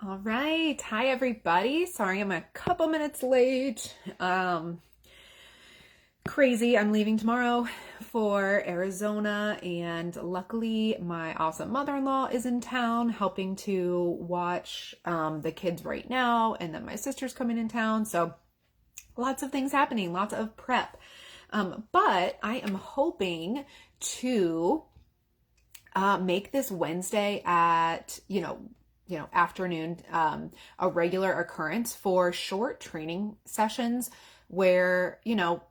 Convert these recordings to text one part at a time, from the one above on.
All right. Hi, everybody. Sorry, I'm a couple minutes late. Crazy. I'm leaving tomorrow for Arizona, and luckily, my awesome mother-in-law is in town helping to watch the kids right now, and then my sister's coming in town. So, lots of things happening, lots of prep. But I am hoping to make this Wednesday at, afternoon, a regular occurrence for short training sessions where,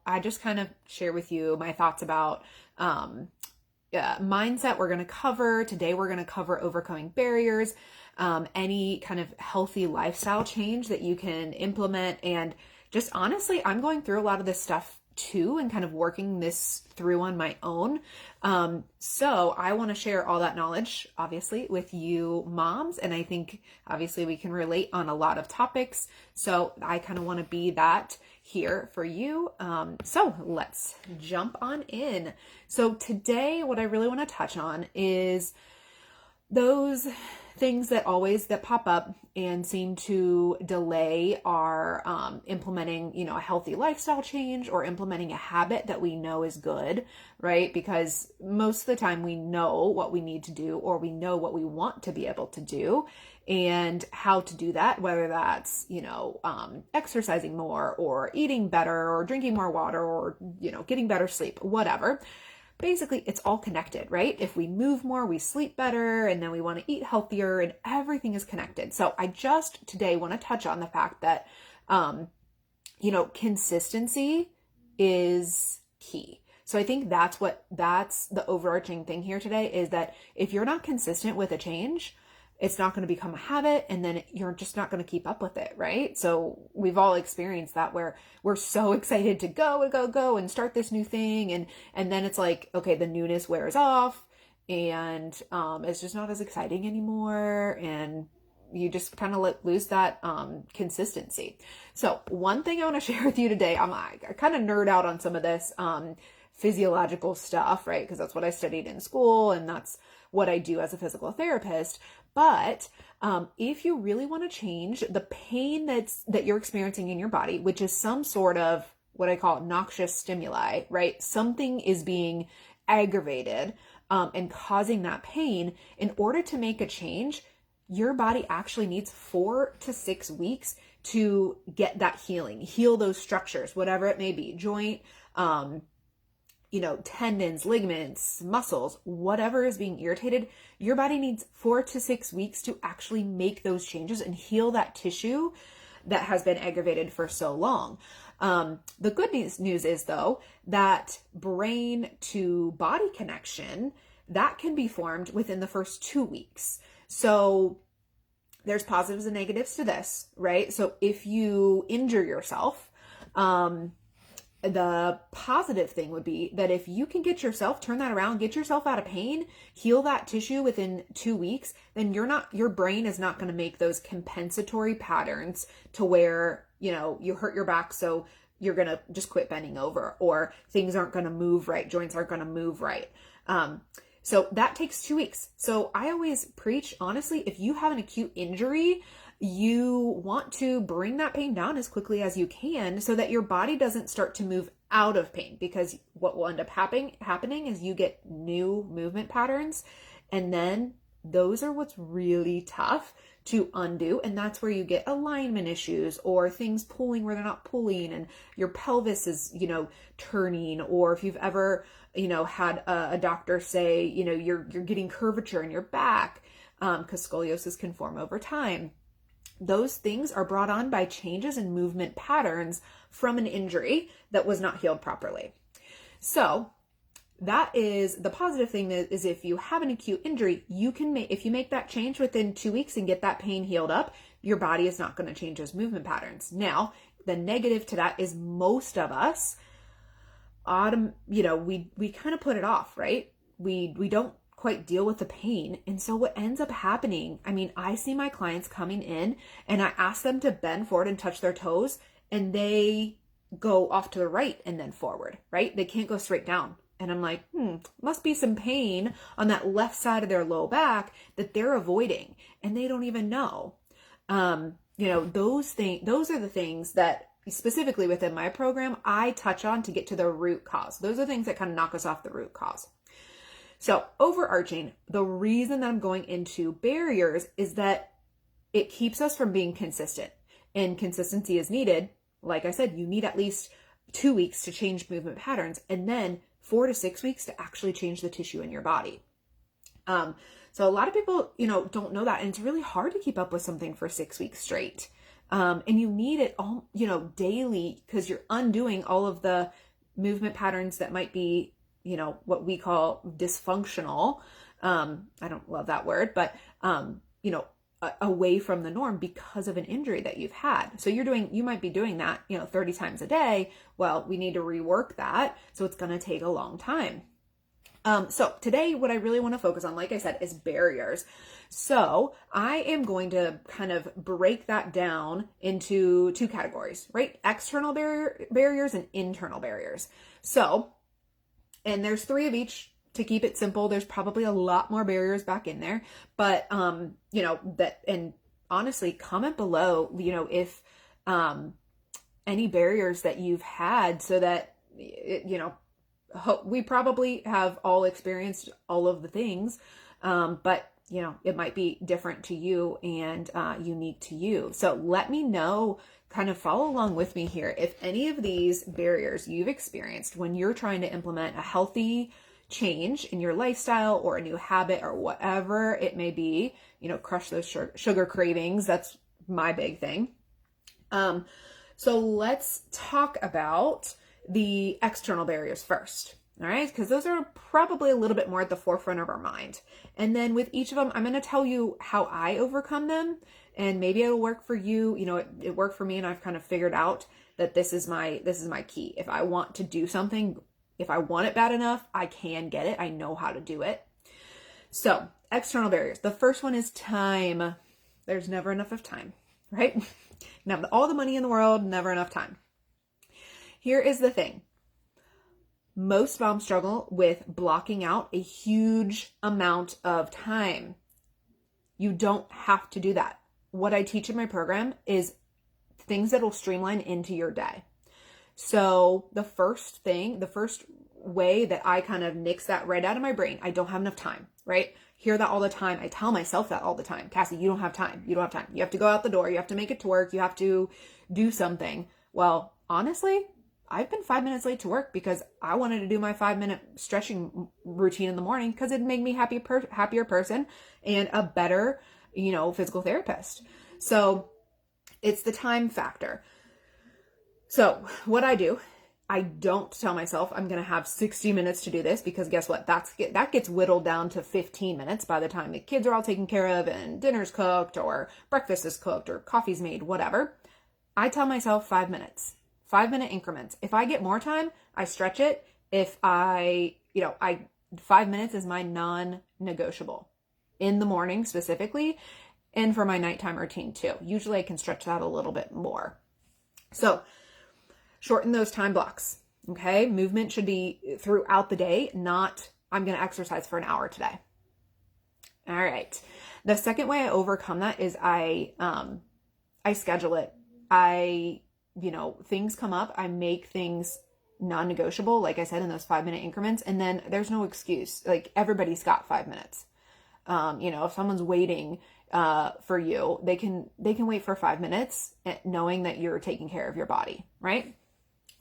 I just kind of share with you my thoughts about mindset we're going to cover. Today, we're going to cover overcoming barriers, any kind of healthy lifestyle change that you can implement. And just honestly, I'm going through a lot of this stuff too and kind of working this through on my own. So I want to share all that knowledge, obviously, with you moms. And I think obviously we can relate on a lot of topics. So I kind of want to be that here for you. So let's jump on in. So today, what I really want to touch on is those things that pop up and seem to delay our implementing, a healthy lifestyle change or implementing a habit that we know is good, right? Because most of the time we know what we need to do or we know what we want to be able to do and how to do that, whether that's, exercising more or eating better or drinking more water or, getting better sleep, whatever. Basically, it's all connected, right? If we move more, we sleep better, and then we want to eat healthier, and everything is connected. So I just today want to touch on the fact that, consistency is key. So I think that's the overarching thing here today is that if you're not consistent with a change, it's not going to become a habit, and then you're just not going to keep up with it, right? So we've all experienced that where we're so excited to go and start this new thing, and then it's like, okay, the newness wears off, and it's just not as exciting anymore, and you just kind of lose that consistency. So one thing I want to share with you today, I kind of nerd out on some of this physiological stuff, right? Because that's what I studied in school, and that's what I do as a physical therapist. But if you really want to change the pain that you're experiencing in your body, which is some sort of what I call noxious stimuli, right? Something is being aggravated and causing that pain. In order to make a change, your body actually needs 4 to 6 weeks to get that healing, heal those structures, whatever it may be, joint, tendons, ligaments, muscles, whatever is being irritated, your body needs 4 to 6 weeks to actually make those changes and heal that tissue that has been aggravated for so long. The good news is though, that brain to body connection, that can be formed within the first 2 weeks. So there's positives and negatives to this, right? So if you injure yourself, the positive thing would be that if you can turn that around, get yourself out of pain, heal that tissue within 2 weeks, then your brain is not going to make those compensatory patterns to where, you hurt your back. So you're going to just quit bending over, or things aren't going to move right. Joints aren't going to move right. So that takes 2 weeks. So I always preach, honestly, if you have an acute injury, you want to bring that pain down as quickly as you can so that your body doesn't start to move out of pain, because what will end up happening is you get new movement patterns, and then those are what's really tough to undo. And that's where you get alignment issues or things pulling where they're not pulling, and your pelvis is, turning, or if you've ever, had a doctor say, you're getting curvature in your back, because scoliosis can form over time. Those things are brought on by changes in movement patterns from an injury that was not healed properly. So that is the positive thing, is if you have an acute injury, if you make that change within 2 weeks and get that pain healed up, your body is not going to change those movement patterns. Now, the negative to that is most of us, we kind of put it off, right? We don't quite deal with the pain. And so what ends up happening, I see my clients coming in and I ask them to bend forward and touch their toes, and they go off to the right and then forward, right? They can't go straight down. And I'm like, must be some pain on that left side of their low back that they're avoiding, and they don't even know. Those are the things that specifically within my program, I touch on to get to the root cause. Those are things that kind of knock us off the root cause. So overarching, the reason that I'm going into barriers is that it keeps us from being consistent, and consistency is needed. Like I said, you need at least 2 weeks to change movement patterns, and then 4 to 6 weeks to actually change the tissue in your body. So a lot of people, don't know that. And it's really hard to keep up with something for 6 weeks straight. And you need it all, daily, because you're undoing all of the movement patterns that might be, what we call dysfunctional. I don't love that word, but, away from the norm because of an injury that you've had. So you might be doing that, 30 times a day. Well, we need to rework that. So it's going to take a long time. So today, what I really want to focus on, like I said, is barriers. So I am going to kind of break that down into 2 categories, right? External barriers and internal barriers. So, and there's 3 of each. To keep it simple, there's probably a lot more barriers back in there, but, and honestly, comment below, if, any barriers that you've had, so that, we probably have all experienced all of the things, but it might be different to you and unique to you. So let me know, kind of follow along with me here, if any of these barriers you've experienced when you're trying to implement a healthy change in your lifestyle or a new habit or whatever it may be, crush those sugar cravings. That's my big thing. So let's talk about the external barriers first. All right. Because those are probably a little bit more at the forefront of our mind. And then with each of them, I'm going to tell you how I overcome them, and maybe it'll work for you. It worked for me, and I've kind of figured out that this is my key. If I want to do something, if I want it bad enough, I can get it. I know how to do it. So external barriers. The first one is time. There's never enough of time, right? You can have all the money in the world, never enough time. Here is the thing. Most moms struggle with blocking out a huge amount of time. You don't have to do that. What I teach in my program is things that will streamline into your day. So the first way that I kind of nix that right out of my brain, I don't have enough time, right? Hear that all the time. I tell myself that all the time. Cassie, you don't have time. You don't have time. You have to go out the door. You have to make it to work. You have to do something. Well, honestly, I've been 5 minutes late to work because I wanted to do my 5-minute stretching routine in the morning because it'd make me happier person and a better, physical therapist. So it's the time factor. So what I do, I don't tell myself I'm going to have 60 minutes to do this, because guess what? That gets whittled down to 15 minutes by the time the kids are all taken care of and dinner's cooked or breakfast is cooked or coffee's made, whatever. I tell myself 5 minutes, 5-minute increments. If I get more time, I stretch it. If 5 minutes is my non-negotiable in the morning specifically, and for my nighttime routine too. Usually I can stretch that a little bit more. So shorten those time blocks, okay? Movement should be throughout the day, not I'm going to exercise for an hour today. All right. The second way I overcome that is I schedule it. Things come up. I make things non-negotiable, like I said, in those 5-minute increments. And then there's no excuse. Like, everybody's got 5 minutes. If someone's waiting for you, they can wait for 5 minutes, knowing that you're taking care of your body, right?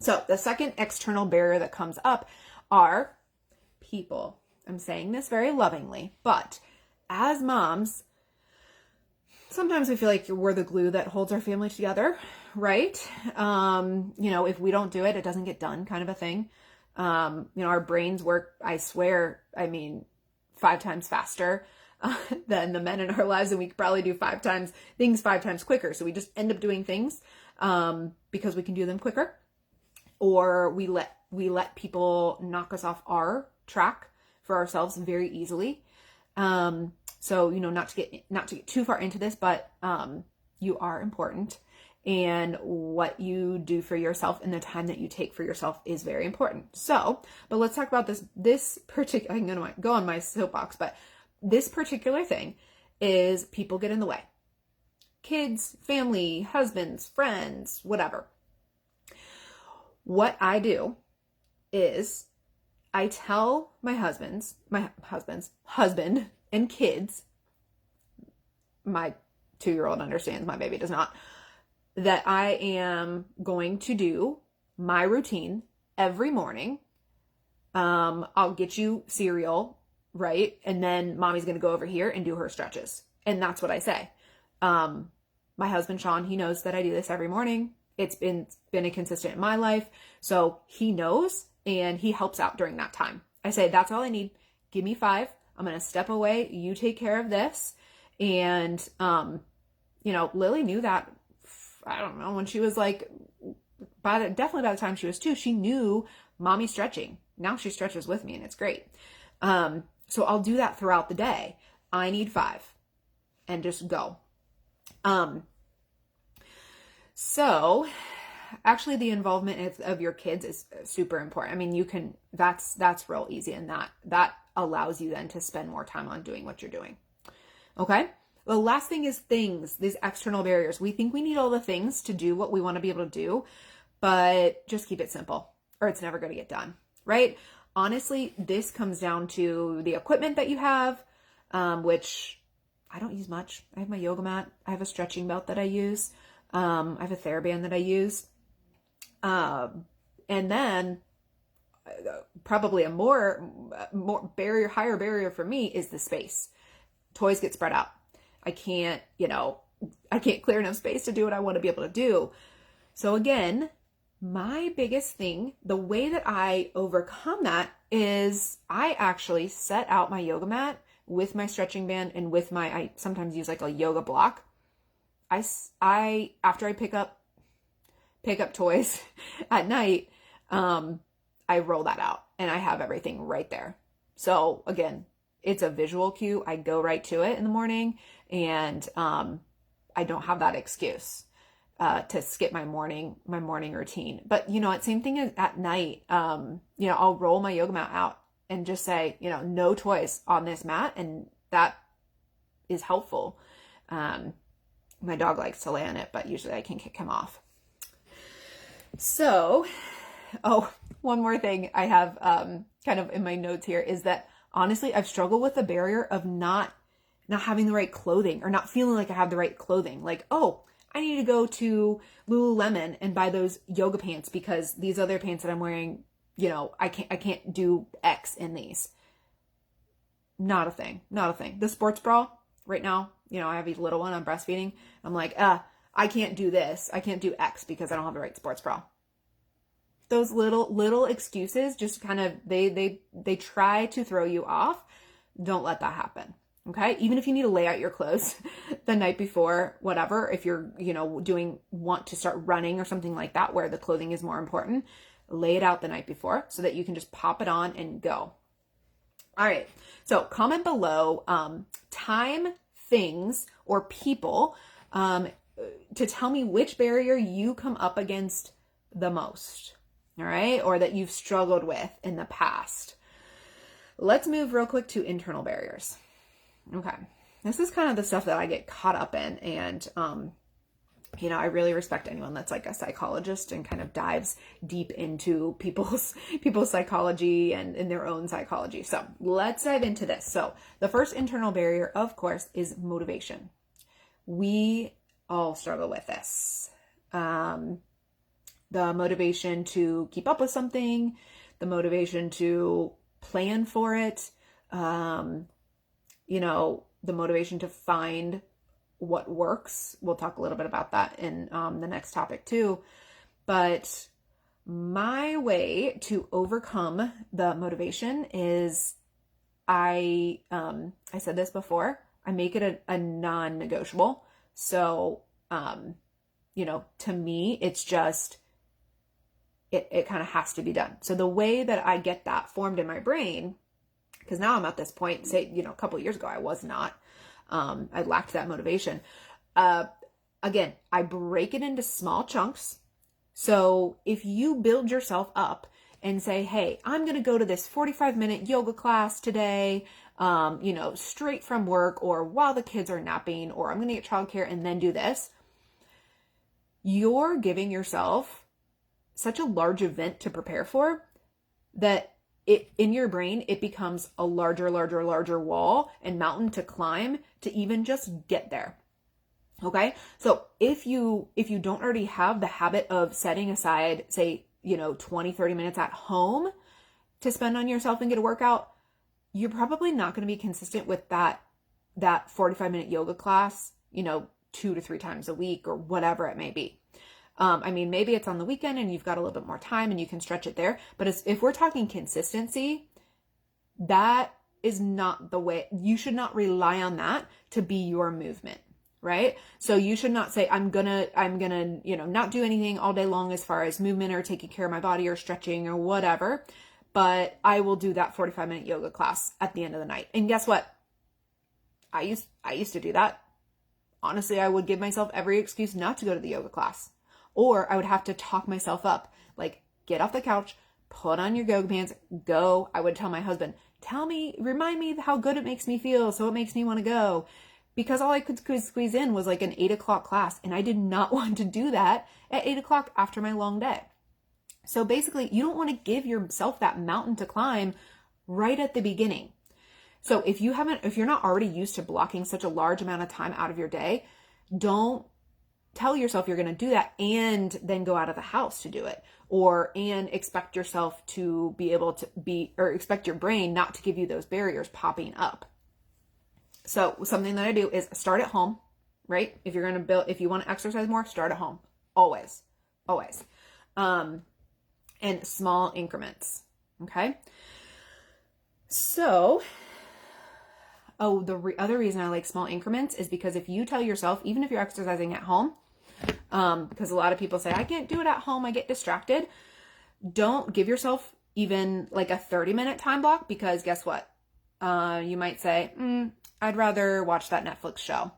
So the second external barrier that comes up are people. I'm saying this very lovingly, but as moms, sometimes we feel like we're the glue that holds our family together, right? If we don't do it, it doesn't get done, kind of a thing. Our brains work, I swear, 5 times faster than the men in our lives, and we could probably do 5 times quicker. So we just end up doing things because we can do them quicker, or we let people knock us off our track for ourselves very easily. So, not to get too far into this, but you are important, and what you do for yourself and the time that you take for yourself is very important. So, but let's talk about this particular, I'm going to go on my soapbox, but this particular thing is people get in the way. kids, family, husbands, friends, whatever. What I do is I tell my husband and kids, my 2-year-old understands, my baby does not, that I am going to do my routine every morning. I'll get you cereal, right? And then mommy's going to go over here and do her stretches. And that's what I say. My husband, Sean, he knows that I do this every morning. It's been a consistent in my life. So he knows and he helps out during that time. I say, that's all I need. Give me 5. I'm going to step away. You take care of this. And, Lily knew that, I don't know, when she was like, definitely by the time she was 2, she knew mommy stretching. Now she stretches with me and it's great. So I'll do that throughout the day. I need 5 and just go. So actually the involvement of your kids is super important. I mean, that's real easy. And that allows you then to spend more time on doing what you're doing. Okay. The last thing is these external barriers. We think we need all the things to do what we want to be able to do, but just keep it simple or it's never going to get done. Right? Honestly, this comes down to the equipment that you have, which I don't use much. I have my yoga mat. I have a stretching belt that I use. I have a TheraBand that I use. And then probably a more higher barrier for me is the space. Toys get spread out. I can't clear enough space to do what I want to be able to do. So again, my biggest thing, the way that I overcome that is I actually set out my yoga mat with my stretching band and with I sometimes use like a yoga block. After I pick up toys at night, I roll that out and I have everything right there. So again, it's a visual cue. I go right to it in the morning and, I don't have that excuse, to skip my morning routine. But, same thing as at night. I'll roll my yoga mat out and just say, no toys on this mat. And that is helpful. My dog likes to lay on it, but usually I can kick him off. So, one more thing I have, kind of in my notes here is that honestly, I've struggled with the barrier of not having the right clothing or not feeling like I have the right clothing. Like, I need to go to Lululemon and buy those yoga pants because these other pants that I'm wearing, I can't do X in these. Not a thing. The sports bra right now, I have a little one, I'm breastfeeding. I'm like, I can't do this. I can't do X because I don't have the right sports bra. Those little excuses just kind of, they try to throw you off. Don't let that happen. Okay. Even if you need to lay out your clothes the night before, whatever, if you're, want to start running or something like that, where the clothing is more important, lay it out the night before so that you can just pop it on and go. All right. So comment below, time, things, or people, to tell me which barrier you come up against the most. All right. Or that you've struggled with in the past. Let's move real quick to internal barriers. Okay. This is kind of the stuff that I get caught up in. And, I really respect anyone that's like a psychologist and kind of dives deep into people's psychology and in their own psychology. So let's dive into this. So the first internal barrier, of course, is motivation. We all struggle with this. The motivation to keep up with something, the motivation to plan for it, the motivation to find what works. We'll talk a little bit about that in the next topic too. But my way to overcome the motivation is I said this before, I make it a non-negotiable. So, to me, it's just, it kind of has to be done. So the way that I get that formed in my brain, because now I'm at this point, say, a couple of years ago, I was not, I lacked that motivation. Again, I break it into small chunks. So if you build yourself up and say, hey, I'm going to go to this 45-minute yoga class today, straight from work or while the kids are napping, or I'm going to get childcare and then do this. You're giving yourself such a large event to prepare for that in your brain, it becomes a larger wall and mountain to climb to even just get there. Okay. So if you don't already have the habit of setting aside, say, 20, 30 minutes at home to spend on yourself and get a workout, you're probably not going to be consistent with that 45-minute yoga class, 2 to 3 times a week or whatever it may be. Maybe it's on the weekend and you've got a little bit more time and you can stretch it there. But if we're talking consistency, that is not the way. You should not rely on that to be your movement, right? So you should not say, I'm gonna, not do anything all day long as far as movement or taking care of my body or stretching or whatever, but I will do that 45-minute yoga class at the end of the night. And guess what? I used to do that. Honestly, I would give myself every excuse not to go to the yoga class. Or I would have to talk myself up, like get off the couch, put on your yoga pants, go. I would tell my husband, remind me how good it makes me feel. So it makes me want to go, because all I could squeeze in was like an 8:00 class. And I did not want to do that at 8:00 after my long day. So basically you don't want to give yourself that mountain to climb right at the beginning. So if you're not already used to blocking such a large amount of time out of your day, don't tell yourself you're going to do that and then go out of the house to do it, and expect yourself to be able to or expect your brain not to give you those barriers popping up. So something that I do is start at home, right? If you want to exercise more, start at home. Always. And small increments. Okay. So, the other reason I like small increments is because if you tell yourself, even if you're exercising at home, because a lot of people say, I can't do it at home, I get distracted. Don't give yourself even like a 30-minute time block, because guess what? You might say, I'd rather watch that Netflix show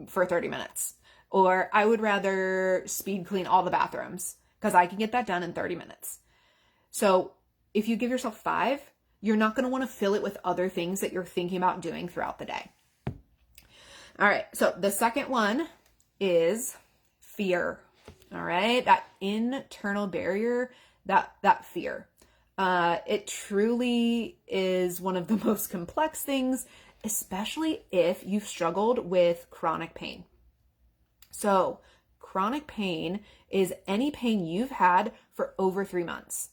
for 30 minutes. Or I would rather speed clean all the bathrooms because I can get that done in 30 minutes. So if you give yourself 5, you're not going to want to fill it with other things that you're thinking about doing throughout the day. All right. So the second one is fear. All right. That internal barrier, that fear. It truly is one of the most complex things, especially if you've struggled with chronic pain. So chronic pain is any pain you've had for over 3 months.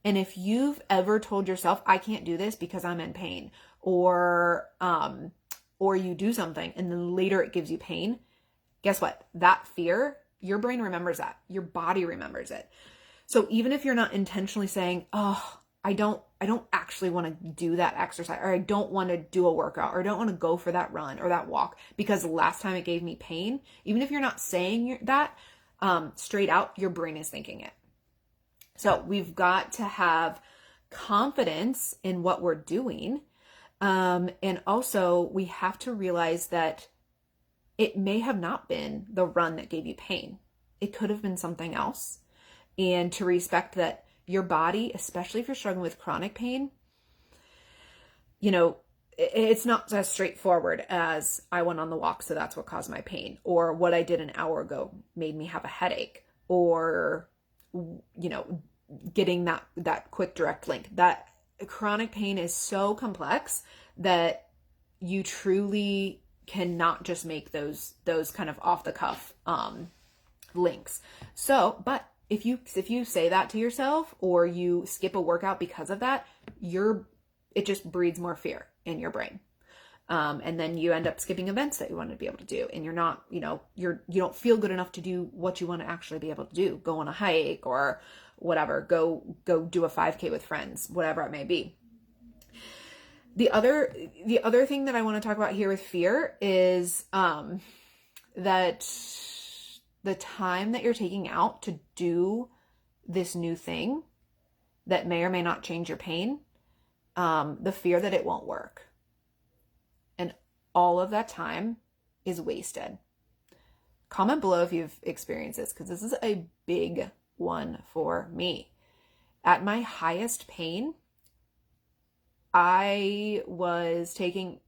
And if you've ever told yourself, I can't do this because I'm in pain, or you do something and then later it gives you pain, guess what? That fear, your brain remembers that. Your body remembers it. So even if you're not intentionally saying, oh, I don't actually want to do that exercise, or I don't want to do a workout, or I don't want to go for that run or that walk because the last time it gave me pain, even if you're not saying that straight out, your brain is thinking it. So we've got to have confidence in what we're doing. And also we have to realize that it may have not been the run that gave you pain. It could have been something else. And to respect that your body, especially if you're struggling with chronic pain, it's not as straightforward as I went on the walk, so that's what caused my pain, or what I did an hour ago made me have a headache, or, getting that quick direct link. That chronic pain is so complex that you truly cannot just make those kind of off the cuff links. So, but if you say that to yourself, or you skip a workout because of that, it just breeds more fear in your brain. And then you end up skipping events that you want to be able to do. And you're not, you don't feel good enough to do what you want to actually be able to do. Go on a hike or whatever, go do a 5K with friends, whatever it may be. The other thing that I want to talk about here with fear is, that the time that you're taking out to do this new thing that may or may not change your pain, the fear that it won't work. And all of that time is wasted. Comment below if you've experienced this, because this is a big one for me. at my highest pain, I was taking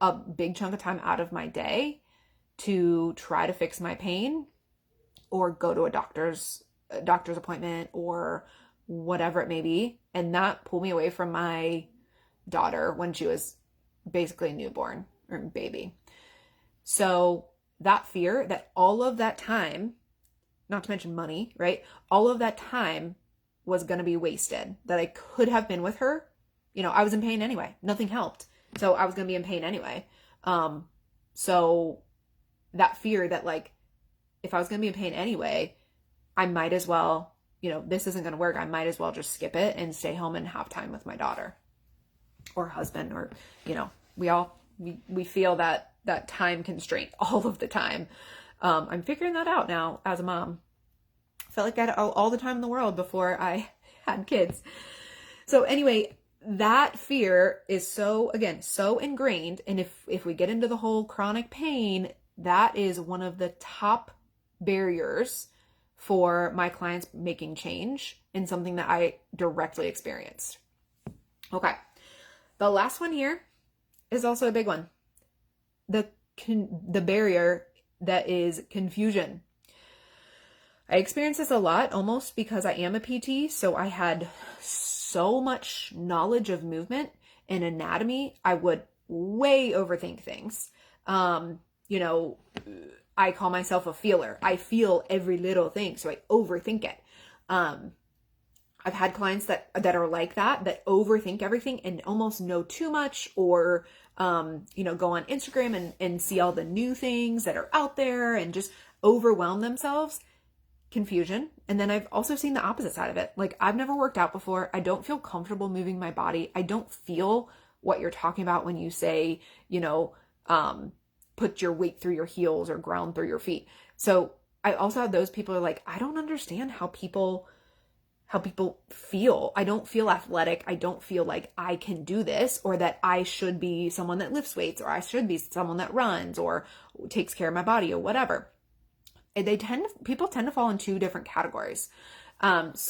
a big chunk of time out of my day to try to fix my pain or go to a doctor's appointment or whatever it may be. And that pulled me away from my daughter when she was basically a newborn or baby. So that fear that all of that time, not to mention money, right? All of that time was going to be wasted, that I could have been with her. I was in pain anyway. Nothing helped. So I was going to be in pain anyway. So that fear that like, if I was going to be in pain anyway, I might as well, this isn't going to work. I might as well just skip it and stay home and have time with my daughter or husband, or, we feel that time constraint all of the time. I'm figuring that out now as a mom. I felt like I had all the time in the world before I had kids. So anyway, that fear is so ingrained. And if we get into the whole chronic pain, that is one of the top barriers for my clients making change in something that I directly experienced. Okay. The last one here is also a big one. The barrier that is confusion. I experience this a lot, almost because I am a PT. So I had so much knowledge of movement and anatomy. I would way overthink things. I call myself a feeler. I feel every little thing, so I overthink it. I've had clients that are like that overthink everything and almost know too much, or, go on Instagram and see all the new things that are out there and just overwhelm themselves. Confusion. And then I've also seen the opposite side of it. Like, I've never worked out before. I don't feel comfortable moving my body. I don't feel what you're talking about when you say, put your weight through your heels or ground through your feet. So I also have those people who are like, I don't understand how people feel. I don't feel athletic. I don't feel like I can do this, or that I should be someone that lifts weights, or I should be someone that runs or takes care of my body or whatever. People tend to fall in two different categories. Comment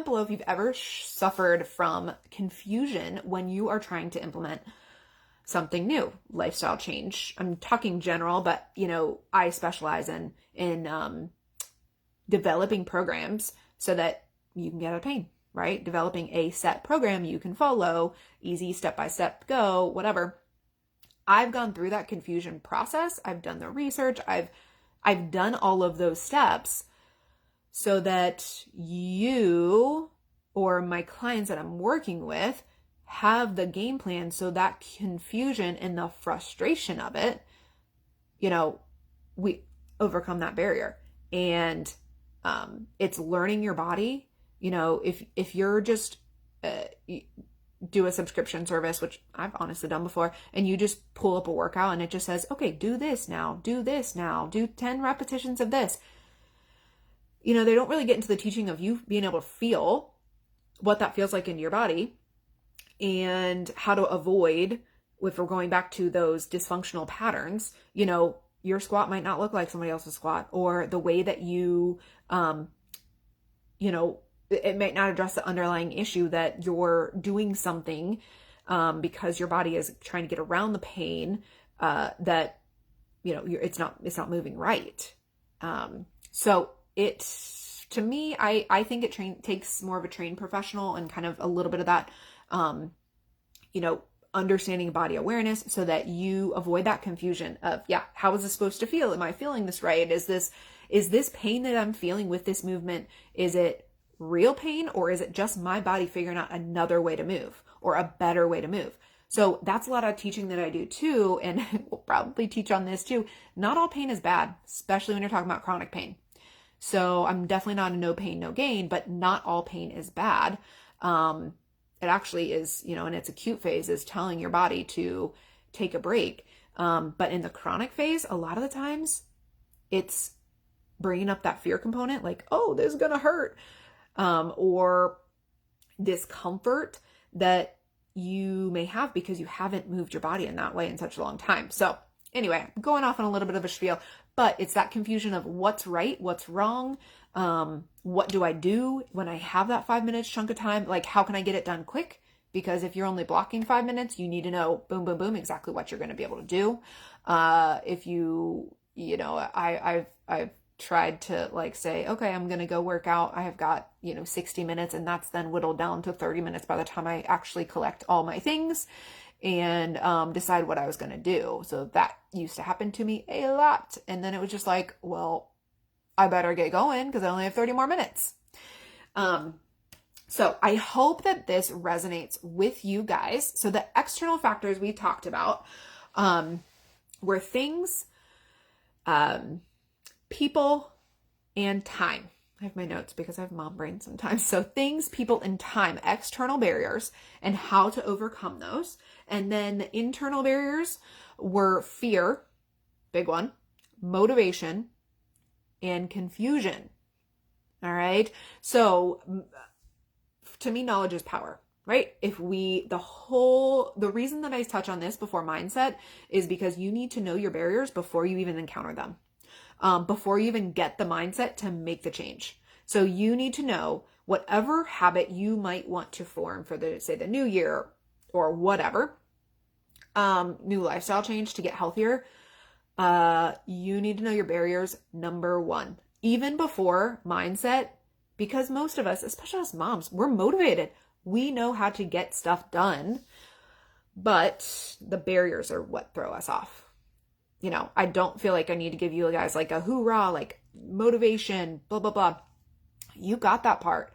below if you've ever suffered from confusion when you are trying to implement something new, lifestyle change. I'm talking general, but I specialize in developing programs so that you can get out of pain, right? Developing a set program you can follow, easy step-by-step go, whatever. I've gone through that confusion process. I've done the research. I've done all of those steps so that you or my clients that I'm working with have the game plan, so that confusion and the frustration of it, we overcome that barrier. And it's learning your body. If you're just do a subscription service, which I've honestly done before, and you just pull up a workout and it just says, okay, do this now, do 10 repetitions of this. They don't really get into the teaching of you being able to feel what that feels like in your body and how to avoid, if we're going back to those dysfunctional patterns, your squat might not look like somebody else's squat, or the way that you, it might not address the underlying issue that you're doing something because your body is trying to get around the pain that it's not moving right. So to me, I think it takes more of a trained professional and kind of a little bit of that understanding body awareness, so that you avoid that confusion of, how is this supposed to feel? Am I feeling this right? Is this pain that I'm feeling with this movement? Is it real pain, or is it just my body figuring out another way to move or a better way to move? So that's a lot of teaching that I do too. And we'll probably teach on this too. Not all pain is bad, especially when you're talking about chronic pain. So I'm definitely not a no pain, no gain, but not all pain is bad. It actually is, in its acute phase, is telling your body to take a break. But in the chronic phase, a lot of the times it's bringing up that fear component, like, oh, this is going to hurt. Or discomfort that you may have because you haven't moved your body in that way in such a long time. So Anyway, I'm going off on a little bit of a spiel, but it's that confusion of what's right, what's wrong. What do I do when I have that 5 minutes chunk of time? Like, how can I get it done quick? Because if you're only blocking 5 minutes, you need to know, boom, boom, boom, exactly what you're going to be able to do. If I've tried to like say, okay, I'm going to go work out. I have got, 60 minutes, and that's then whittled down to 30 minutes by the time I actually collect all my things and decide what I was going to do. So that used to happen to me a lot. And then it was just like, well, I better get going because I only have 30 more minutes. So I hope that this resonates with you guys. So the external factors we talked about were things, people, and time. I have my notes because I have mom brain sometimes. So things, people, and time, external barriers, and how to overcome those. And then the internal barriers were fear, big one, motivation, and confusion. All right. So to me, knowledge is power, right? The reason that I touch on this before mindset is because you need to know your barriers before you even encounter them. Before you even get the mindset to make the change. So you need to know whatever habit you might want to form for the new year or whatever, new lifestyle change to get healthier. You need to know your barriers, number one, even before mindset, because most of us, especially as moms, we're motivated. We know how to get stuff done, but the barriers are what throw us off. I don't feel like I need to give you guys like a hoorah, like motivation, blah, blah, blah. You got that part.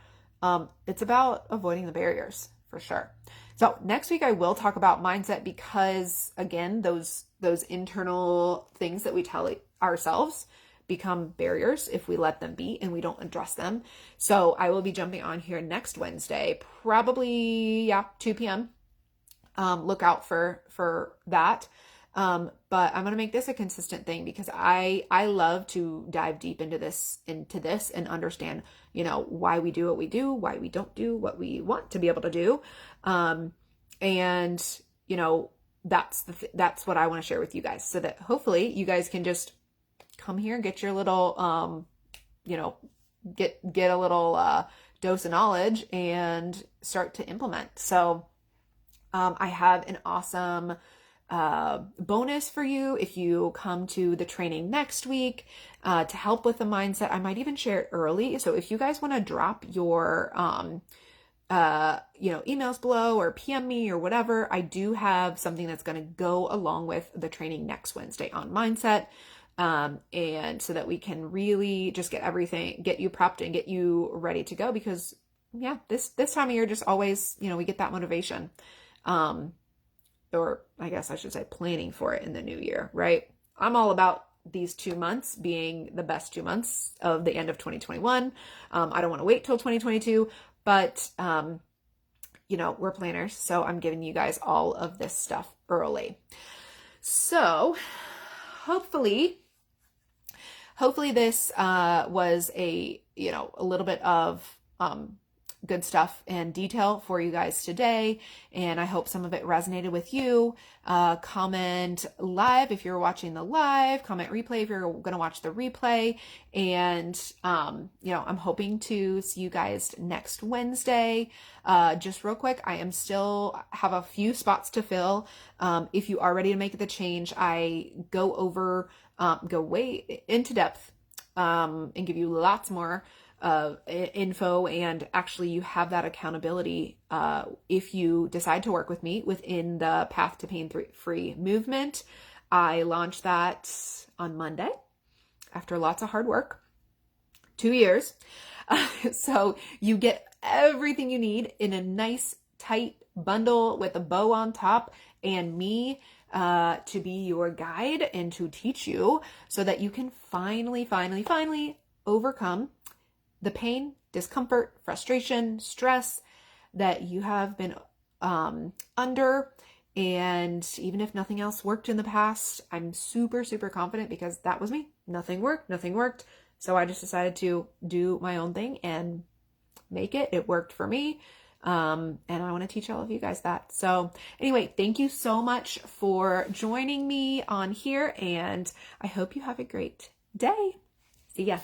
It's about avoiding the barriers for sure. So next week I will talk about mindset because again, those internal things that we tell ourselves become barriers if we let them be and we don't address them. So I will be jumping on here next Wednesday, probably 2 p.m. Look out for that. But I'm going to make this a consistent thing because I love to dive deep into this and understand, why we do what we do, why we don't do what we want to be able to do. That's what I want to share with you guys so that hopefully you guys can just come here and get your little, get a little, dose of knowledge and start to implement. So, I have an awesome bonus for you if you come to the training next week to help with the mindset. I might even share it early. So if you guys want to drop your emails below or PM me or whatever, I do have something that's going to go along with the training next Wednesday on mindset. And so that we can really just get you prepped and get you ready to go because this time of year just always, we get that motivation. Or I guess I should say planning for it in the new year, right? I'm all about these 2 months being the best 2 months of the end of 2021. I don't want to wait till 2022, but, we're planners. So I'm giving you guys all of this stuff early. So hopefully this, was a little bit of, good stuff and detail for you guys today. And I hope some of it resonated with you. Comment live if you're watching the live, comment replay if you're going to watch the replay. And, I'm hoping to see you guys next Wednesday. Just real quick, I am still have a few spots to fill. If you are ready to make the change, I go way into depth, and give you lots more info, and actually you have that accountability if you decide to work with me within the Path to Pain Free movement. I launched that on Monday after lots of hard work, 2 years. So you get everything you need in a nice tight bundle with a bow on top and me to be your guide and to teach you so that you can finally overcome the pain, discomfort, frustration, stress that you have been under. And even if nothing else worked in the past, I'm super, super confident because that was me. Nothing worked. So I just decided to do my own thing and make it. It worked for me. And I want to teach all of you guys that. So anyway, thank you so much for joining me on here, and I hope you have a great day. See ya.